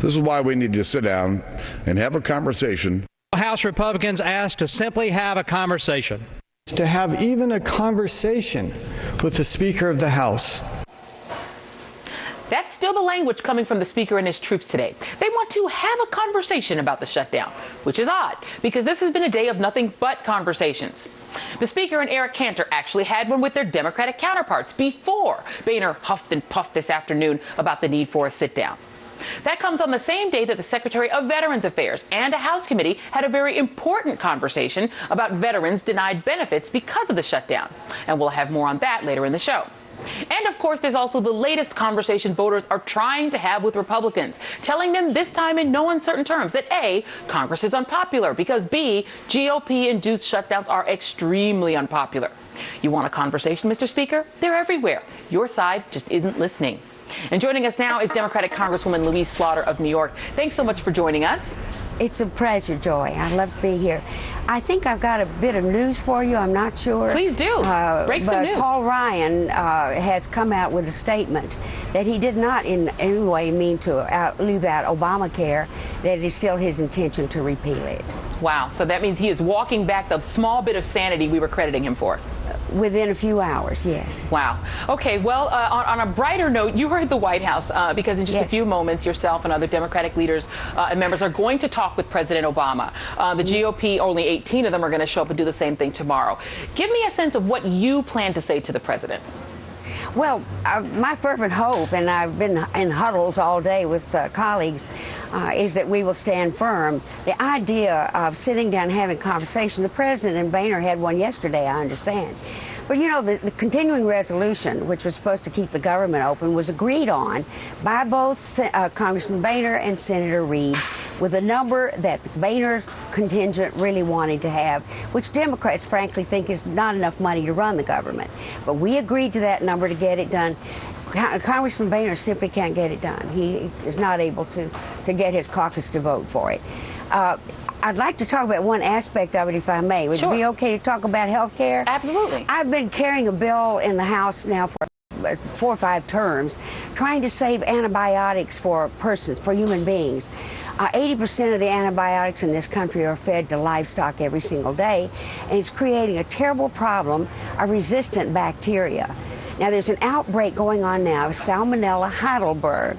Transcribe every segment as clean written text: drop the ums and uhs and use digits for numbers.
This is why we need to sit down and have a conversation. House Republicans asked to simply have a conversation. To have even a conversation with the Speaker of the House. That's still the language coming from the Speaker and his troops today. They want to have a conversation about the shutdown, which is odd because this has been a day of nothing but conversations. The Speaker and Eric Cantor actually had one with their Democratic counterparts before Boehner huffed and puffed this afternoon about the need for a sit-down. That comes on the same day that the Secretary of Veterans Affairs and a House committee had a very important conversation about veterans denied benefits because of the shutdown. And we'll have more on that later in the show. And of course, there's also the latest conversation voters are trying to have with Republicans, telling them this time in no uncertain terms that A, Congress is unpopular because B, GOP-induced shutdowns are extremely unpopular. You want a conversation, Mr. Speaker? They're everywhere. Your side just isn't listening. And joining us now is Democratic Congresswoman Louise Slaughter of New York. Thanks so much for joining us. It's a pleasure, Joy. I love to be here. I think I've got a bit of news for you. I'm not sure. Please do. Break some news. Paul Ryan has come out with a statement that he did not in any way mean to leave out Obamacare, that it is still his intention to repeal it. Wow. So that means he is walking back the small bit of sanity we were crediting him for. Within a few hours, yes. Wow. Okay, well, on a brighter note, you heard the White House because in just a few moments, yourself and other Democratic leaders and members are going to talk with President Obama. The GOP, only 18 of them are going to show up and do the same thing tomorrow. Give me a sense of what you plan to say to the president. Well, my fervent hope, and I've been in huddles all day with colleagues, is that we will stand firm. The idea of sitting down and having a conversation, the president and Boehner had one yesterday, I understand. But, you know, the continuing resolution, which was supposed to keep the government open, was agreed on by both Congressman Boehner and Senator Reid, with a number that the Boehner contingent really wanted to have, which Democrats, frankly, think is not enough money to run the government. But we agreed to that number to get it done. Congressman Boehner simply can't get it done. He is not able to get his caucus to vote for it. I'd like to talk about one aspect of it, if I may. Would it be okay to talk about health care? Absolutely. I've been carrying a bill in the House now for 4 or 5 terms, trying to save antibiotics for persons, for human beings. 80% of the antibiotics in this country are fed to livestock every single day, and it's creating a terrible problem of resistant bacteria. Now, there's an outbreak going on now of Salmonella Heidelberg.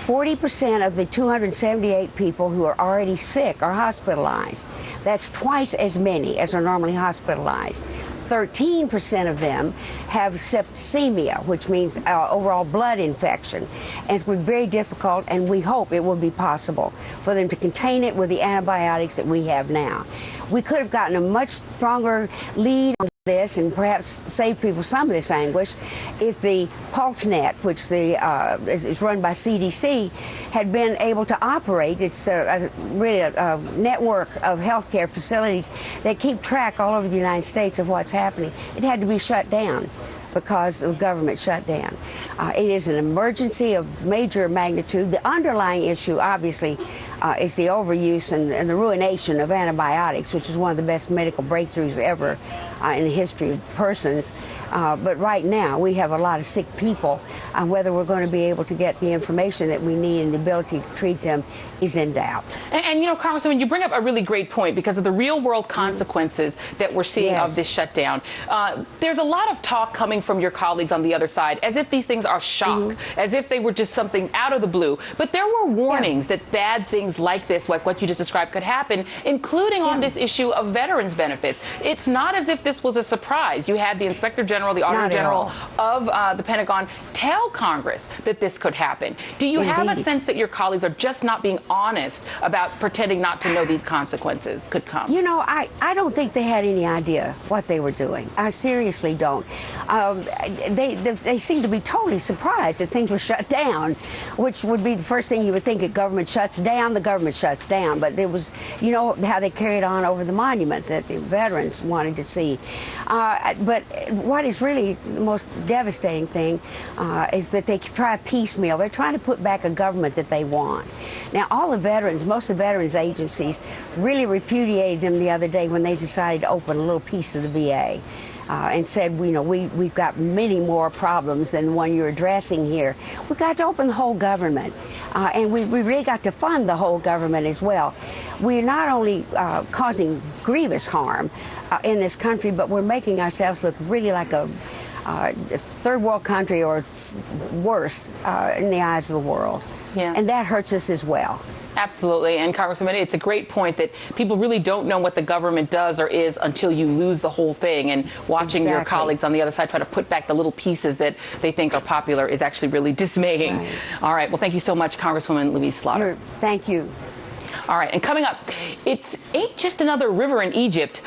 40% of the 278 people who are already sick are hospitalized. That's twice as many as are normally hospitalized. 13% of them have septicemia, which means overall blood infection. And it's been very difficult, and we hope it will be possible for them to contain it with the antibiotics that we have now. We could have gotten a much stronger lead on this and perhaps save people some of this anguish if the PulseNet, which is run by CDC, had been able to operate. It's really a network of healthcare facilities that keep track all over the United States of what's happening. It had to be shut down because the government shut down. It is an emergency of major magnitude. The underlying issue, obviously, is the overuse and the ruination of antibiotics, which is one of the best medical breakthroughs ever in the history of persons. But right now, we have a lot of sick people. Whether we're going to be able to get the information that we need and the ability to treat them is in doubt. And you know, Congresswoman, you bring up a really great point because of the real-world consequences that we're seeing of this shutdown. There's a lot of talk coming from your colleagues on the other side as if these things are shock, as if they were just something out of the blue. But there were warnings that bad things like this, like what you just described, could happen, including on this issue of veterans benefits. It's not as if this was a surprise. You had the Inspector General, the Auditor General of the Pentagon tell Congress that this could happen. Do you have a sense that your colleagues are just not being honest about pretending not to know these consequences could come? You know, I don't think they had any idea what they were doing. I seriously don't. They seem to be totally surprised that things were shut down, which would be the first thing you would think. If government shuts down, the government shuts down. But there was, you know, how they carried on over the monument that the veterans wanted to see. But what is really the most devastating thing is that they try piecemeal. They're trying to put back a government that they want. Now, all the veterans, most of the veterans agencies really repudiated them the other day when they decided to open a little piece of the VA. and said, we've got many more problems than the one you're addressing here. We've got to open the whole government, and we really got to fund the whole government as well. We're not only causing grievous harm in this country, but we're making ourselves look really like a third world country or worse in the eyes of the world. Yeah. And that hurts us as well. Absolutely. And Congresswoman, it's a great point that people really don't know what the government does or is until you lose the whole thing. And watching your colleagues on the other side try to put back the little pieces that they think are popular is actually really dismaying. Right. All right. Well, thank you so much, Congresswoman Louise Slaughter. Thank you. All right. And coming up, it ain't just another river in Egypt.